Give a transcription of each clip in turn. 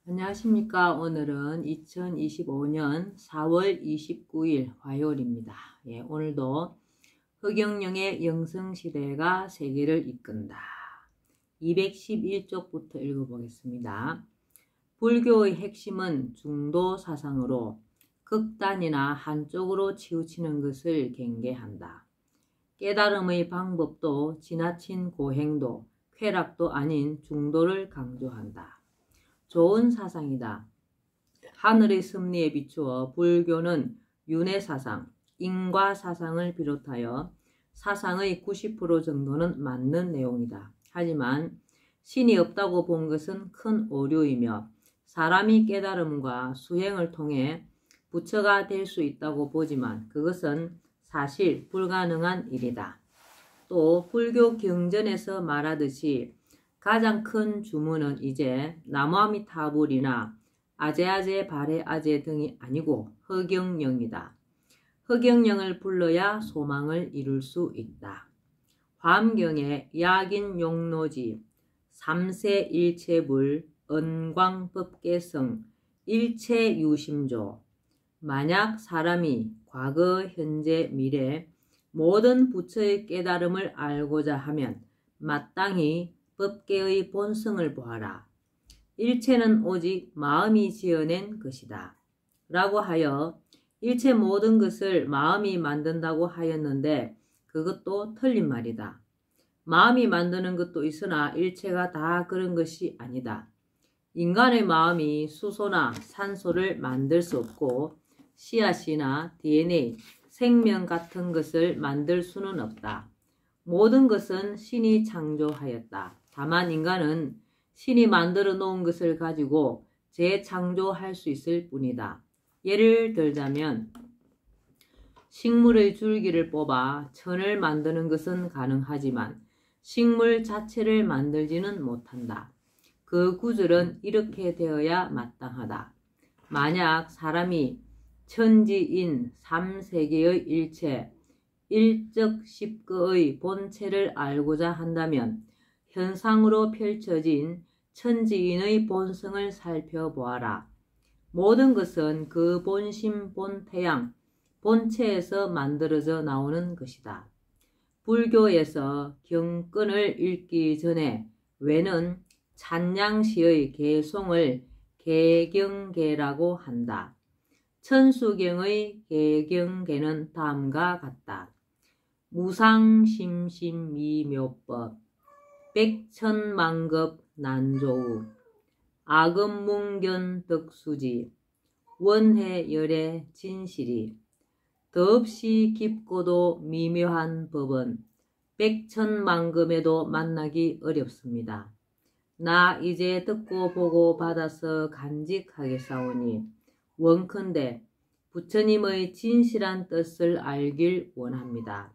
안녕하십니까. 오늘은 2025년 4월 29일 화요일입니다. 오늘도 허경영의 영성시대가 세계를 이끈다. 211쪽부터 읽어보겠습니다. 불교의 핵심은 중도 사상으로 극단이나 한쪽으로 치우치는 것을 경계한다. 깨달음의 방법도 지나친 고행도 쾌락도 아닌 중도를 강조한다. 좋은 사상이다. 하늘의 섭리에 비추어 불교는 윤회사상, 인과사상을 비롯하여 사상의 90% 정도는 맞는 내용이다. 하지만 신이 없다고 본 것은 큰 오류이며 사람이 깨달음과 수행을 통해 부처가 될 수 있다고 보지만 그것은 사실 불가능한 일이다. 또 불교 경전에서 말하듯이 가장 큰 주문은 이제 나무아미타불이나 아제아제 바레아제 등이 아니고 허경영이다. 허경영을 불러야 소망을 이룰 수 있다. 화엄경의 야긴용노지, 삼세일체불, 언광법계성, 일체유심조. 만약 사람이 과거, 현재, 미래 모든 부처의 깨달음을 알고자 하면 마땅히 법계의 본성을 보아라. 일체는 오직 마음이 지어낸 것이다. 라고 하여 일체 모든 것을 마음이 만든다고 하였는데 그것도 틀린 말이다. 마음이 만드는 것도 있으나 일체가 다 그런 것이 아니다. 인간의 마음이 수소나 산소를 만들 수 없고 씨앗이나 DNA, 생명 같은 것을 만들 수는 없다. 모든 것은 신이 창조하였다. 다만 인간은 신이 만들어 놓은 것을 가지고 재창조할 수 있을 뿐이다. 예를 들자면 식물의 줄기를 뽑아 천을 만드는 것은 가능하지만 식물 자체를 만들지는 못한다. 그 구절은 이렇게 되어야 마땅하다. 만약 사람이 천지인 삼세계의 일체, 일적 십거의 본체를 알고자 한다면 현상으로 펼쳐진 천지인의 본성을 살펴보아라. 모든 것은 그 본심, 본태양, 본체에서 만들어져 나오는 것이다. 불교에서 경건을 읽기 전에 외는 찬양시의 개송을 개경계라고 한다. 천수경의 개경계는 다음과 같다. 무상심심이묘법, 백천만급 난조우, 아금문견 덕수지, 원해열의 진실이, 더없이 깊고도 미묘한 법은 백천만급에도 만나기 어렵습니다. 나 이제 듣고 보고 받아서 간직하겠사오니 원컨대 부처님의 진실한 뜻을 알길 원합니다.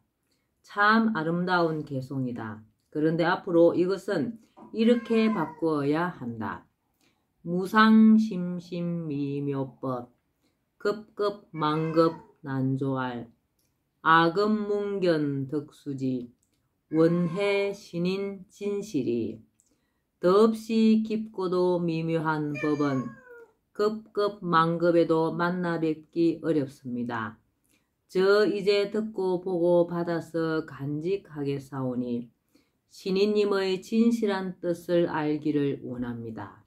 참 아름다운 개송이다. 그런데 앞으로 이것은 이렇게 바꾸어야 한다. 무상심심미묘법, 급급만급 난조할, 아금문견 덕수지, 원해신인 진실이. 더없이 깊고도 미묘한 법은 급급만급에도 만나 뵙기 어렵습니다. 저 이제 듣고 보고 받아서 간직하겠사오니 신인님의 진실한 뜻을 알기를 원합니다.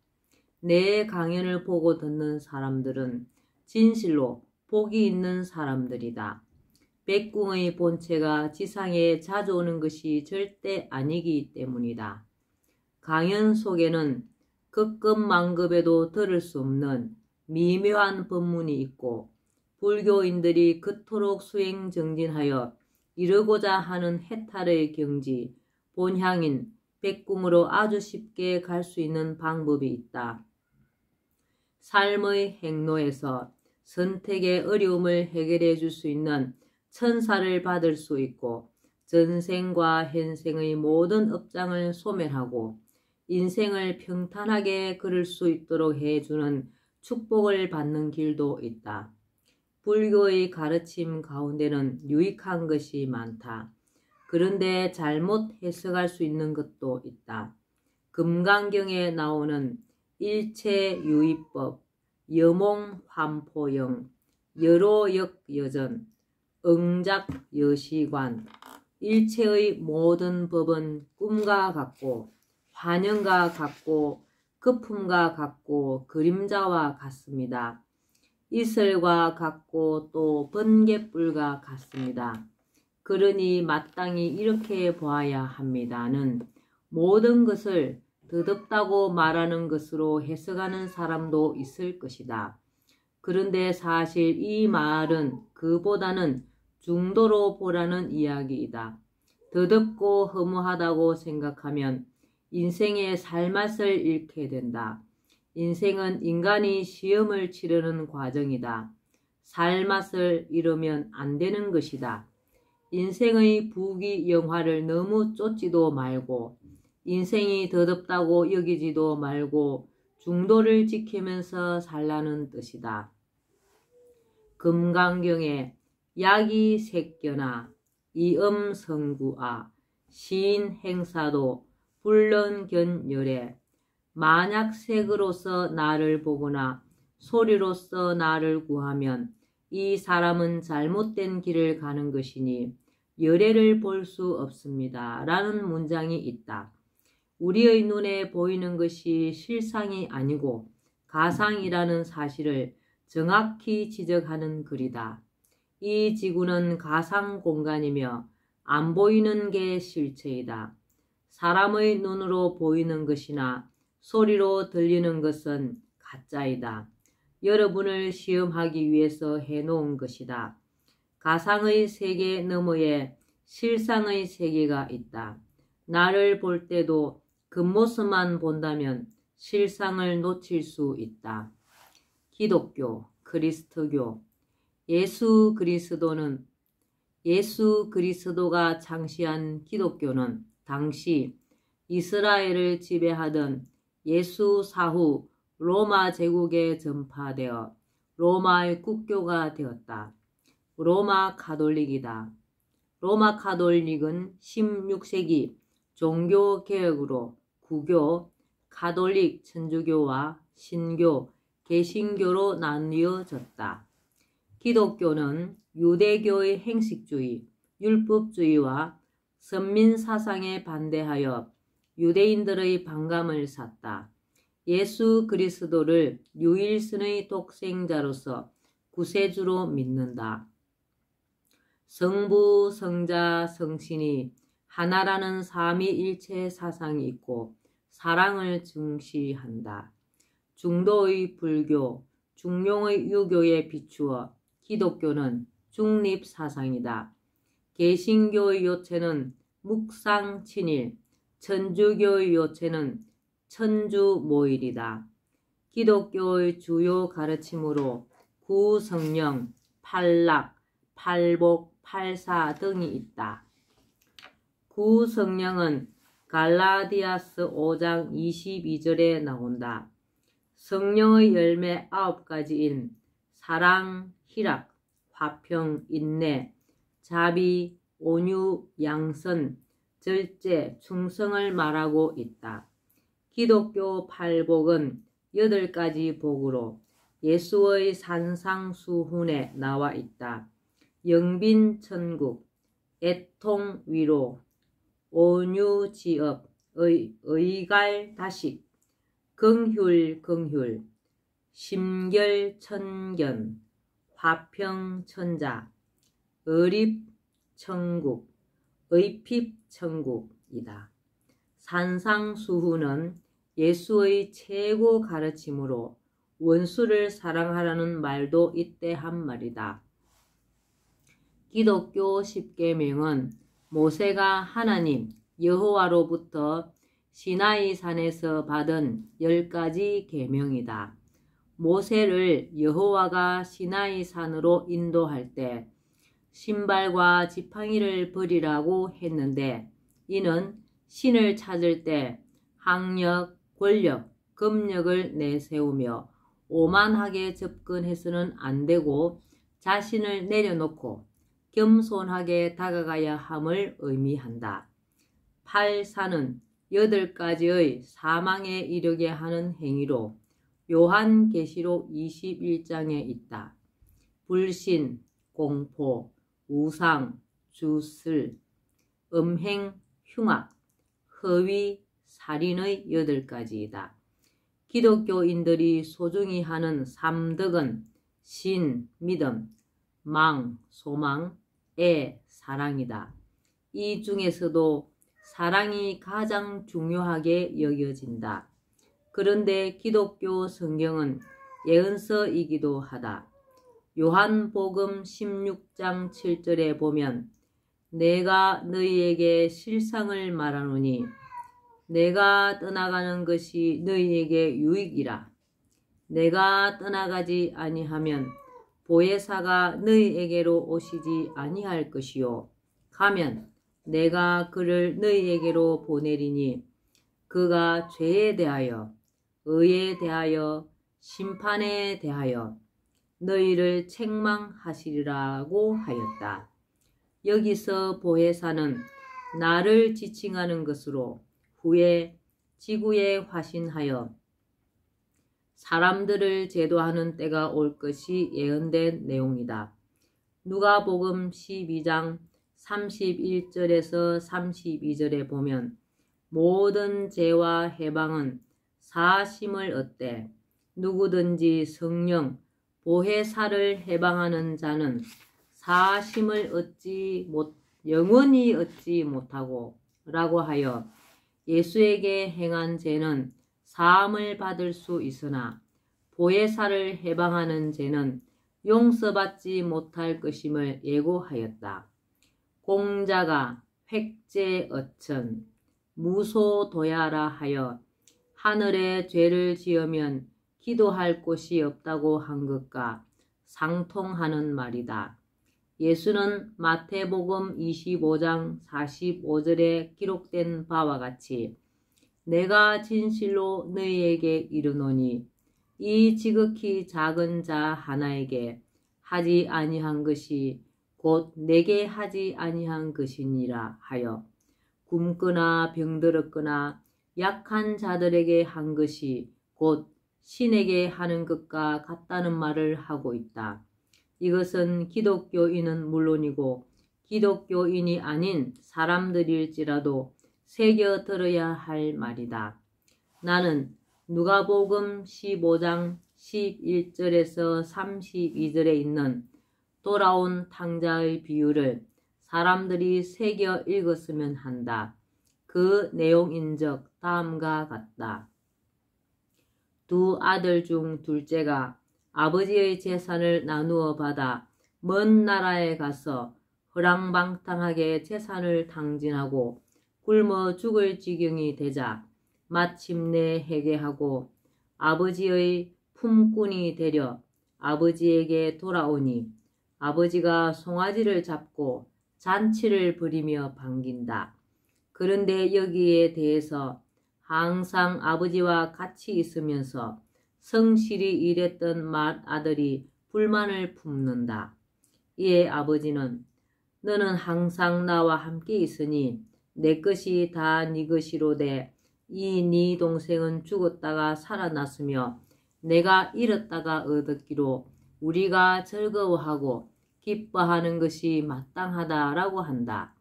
내 강연을 보고 듣는 사람들은 진실로 복이 있는 사람들이다. 백궁의 본체가 지상에 자주 오는 것이 절대 아니기 때문이다. 강연 속에는 급급만급에도 들을 수 없는 미묘한 법문이 있고 불교인들이 그토록 수행정진하여 이루고자 하는 해탈의 경지, 본향인 백궁으로 아주 쉽게 갈 수 있는 방법이 있다. 삶의 행로에서 선택의 어려움을 해결해 줄 수 있는 천사를 받을 수 있고 전생과 현생의 모든 업장을 소멸하고 인생을 평탄하게 걸을 수 있도록 해주는 축복을 받는 길도 있다. 불교의 가르침 가운데는 유익한 것이 많다. 그런데 잘못 해석할 수 있는 것도 있다. 금강경에 나오는 일체유의법, 여몽환포영, 여로역여전, 응작여시관, 일체의 모든 법은 꿈과 같고 환영과 같고 거품과 같고 그림자와 같습니다. 이슬과 같고 또 번갯불과 같습니다. 그러니 마땅히 이렇게 보아야 합니다는 모든 것을 더덥다고 말하는 것으로 해석하는 사람도 있을 것이다. 그런데 사실 이 말은 그보다는 중도로 보라는 이야기이다. 더덥고 허무하다고 생각하면 인생의 살맛을 잃게 된다. 인생은 인간이 시험을 치르는 과정이다. 살맛을 잃으면 안 되는 것이다. 인생의 부귀영화를 너무 쫓지도 말고 인생이 더덥다고 여기지도 말고 중도를 지키면서 살라는 뜻이다. 금강경에 약이 색견아 이음성구아 시인행사도 불런견열에 만약색으로서 나를 보거나 소리로서 나를 구하면 이 사람은 잘못된 길을 가는 것이니 열애를 볼 수 없습니다. 라는 문장이 있다. 우리의 눈에 보이는 것이 실상이 아니고 가상이라는 사실을 정확히 지적하는 글이다. 이 지구는 가상 공간이며 안 보이는 게 실체이다. 사람의 눈으로 보이는 것이나 소리로 들리는 것은 가짜이다. 여러분을 시험하기 위해서 해놓은 것이다. 가상의 세계 너머에 실상의 세계가 있다. 나를 볼 때도 겉모습만 본다면 실상을 놓칠 수 있다. 기독교, 그리스도교, 예수 그리스도가 창시한 기독교는 당시 이스라엘을 지배하던 예수 사후 로마 제국에 전파되어 로마의 국교가 되었다. 로마 가톨릭이다. 로마 가톨릭은 16세기 종교개혁으로 구교, 가톨릭 천주교와 신교, 개신교로 나뉘어졌다. 기독교는 유대교의 행식주의, 율법주의와 선민사상에 반대하여 유대인들의 반감을 샀다. 예수 그리스도를 유일신의 독생자로서 구세주로 믿는다. 성부, 성자, 성신이 하나라는 삼위일체 사상이 있고 사랑을 중시한다. 중도의 불교, 중용의 유교에 비추어 기독교는 중립사상이다. 개신교의 요체는 묵상친일, 천주교의 요체는 천주모일이다. 기독교의 주요 가르침으로 구성령, 팔락, 팔복, 팔사 등이 있다. 구성령은 갈라디아서 5장 22절에 나온다. 성령의 열매 9가지인 사랑, 희락, 화평, 인내, 자비, 온유, 양선, 절제, 충성을 말하고 있다. 기독교 팔복은 8가지 복으로 예수의 산상수훈에 나와 있다. 영빈천국, 애통위로, 온유지업, 의갈다식, 긍휼, 심결천견, 화평천자, 의립천국, 의핍천국이다. 산상수훈은 예수의 최고 가르침으로 원수를 사랑하라는 말도 이때 한 말이다. 기독교 10계명은 모세가 하나님 여호와로부터 시나이산에서 받은 10가지 계명이다. 모세를 여호와가 시나이산으로 인도할 때 신발과 지팡이를 버리라고 했는데 이는 신을 찾을 때 학력, 권력, 금력을 내세우며 오만하게 접근해서는 안 되고 자신을 내려놓고 겸손하게 다가가야 함을 의미한다. 팔사는 8가지의 사망에 이르게 하는 행위로 요한계시록 21장에 있다. 불신, 공포, 우상, 주술, 음행, 흉악, 허위, 살인의 8가지이다. 기독교인들이 소중히 하는 3덕은 신, 믿음, 망, 소망, 애, 사랑이다. 이 중에서도 사랑이 가장 중요하게 여겨진다. 그런데 기독교 성경은 예언서이기도 하다. 요한복음 16장 7절에 보면 내가 너희에게 실상을 말하노니 내가 떠나가는 것이 너희에게 유익이라. 내가 떠나가지 아니하면 보혜사가 너희에게로 오시지 아니할 것이요. 가면 내가 그를 너희에게로 보내리니 그가 죄에 대하여, 의에 대하여, 심판에 대하여 너희를 책망하시리라고 하였다. 여기서 보혜사는 나를 지칭하는 것으로 후에 지구에 화신하여 사람들을 제도하는 때가 올 것이 예언된 내용이다. 누가복음 12장 31절에서 32절에 보면 모든 죄와 해방은 사심을 얻되 누구든지 성령 보혜사를 해방하는 자는 사심을 영원히 얻지 못하고 라고 하여 예수에게 행한 죄는 사함을 받을 수 있으나 보혜사를 해방하는 죄는 용서받지 못할 것임을 예고하였다. 공자가 획제어천 무소도야라 하여 하늘에 죄를 지으면 기도할 곳이 없다고 한 것과 상통하는 말이다. 예수는 마태복음 25장 45절에 기록된 바와 같이 내가 진실로 너희에게 이르노니 이 지극히 작은 자 하나에게 하지 아니한 것이 곧 내게 하지 아니한 것이니라 하여 굶거나 병들었거나 약한 자들에게 한 것이 곧 신에게 하는 것과 같다는 말을 하고 있다. 이것은 기독교인은 물론이고 기독교인이 아닌 사람들일지라도 새겨 들어야 할 말이다. 나는 누가복음 15장 11절에서 32절에 있는 돌아온 탕자의 비유를 사람들이 새겨 읽었으면 한다. 그 내용인즉 다음과 같다. 두 아들 중 둘째가 아버지의 재산을 나누어 받아 먼 나라에 가서 허랑방탕하게 재산을 탕진하고 굶어 죽을 지경이 되자 마침내 회개하고 아버지의 품꾼이 되려 아버지에게 돌아오니 아버지가 송아지를 잡고 잔치를 벌이며 반긴다. 그런데 여기에 대해서 항상 아버지와 같이 있으면서 성실히 일했던 맏아들이 불만을 품는다. 이에 아버지는 너는 항상 나와 함께 있으니 내 것이 다 네 것이로되 이 네 동생은 죽었다가 살아났으며 내가 잃었다가 얻었기로 우리가 즐거워하고 기뻐하는 것이 마땅하다라고 한다.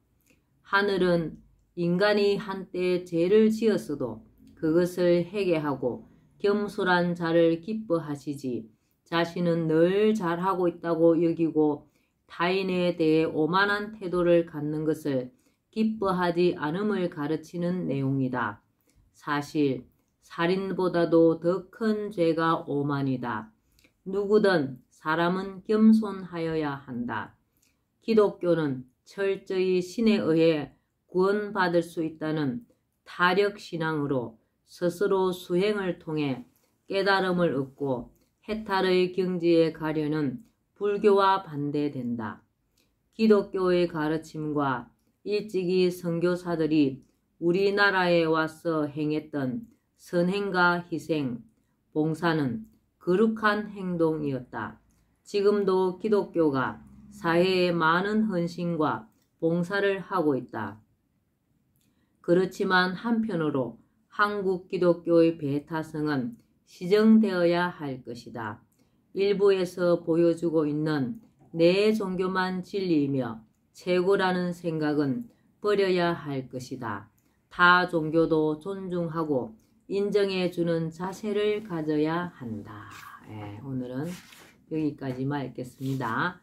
하늘은 인간이 한때 죄를 지었어도 그것을 회개하고 겸손한 자를 기뻐하시지 자신은 늘 잘하고 있다고 여기고 타인에 대해 오만한 태도를 갖는 것을 기뻐하지 않음을 가르치는 내용이다. 사실 살인보다도 더 큰 죄가 오만이다. 누구든 사람은 겸손하여야 한다. 기독교는 철저히 신에 의해 구원받을 수 있다는 타력신앙으로 스스로 수행을 통해 깨달음을 얻고 해탈의 경지에 가려는 불교와 반대된다. 기독교의 가르침과 일찍이 선교사들이 우리나라에 와서 행했던 선행과 희생, 봉사는 거룩한 행동이었다. 지금도 기독교가 사회에 많은 헌신과 봉사를 하고 있다. 그렇지만 한편으로 한국 기독교의 배타성은 시정되어야 할 것이다. 일부에서 보여주고 있는 내 종교만 진리이며 최고라는 생각은 버려야 할 것이다. 타 종교도 존중하고 인정해주는 자세를 가져야 한다. 오늘은 여기까지만 읽겠습니다.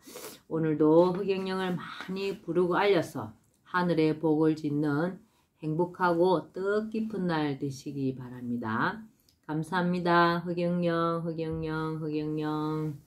오늘도 흑영령을 많이 부르고 알려서 하늘의 복을 짓는 행복하고 뜻깊은 날 되시기 바랍니다. 감사합니다. 흑영령, 흑영령, 흑영령.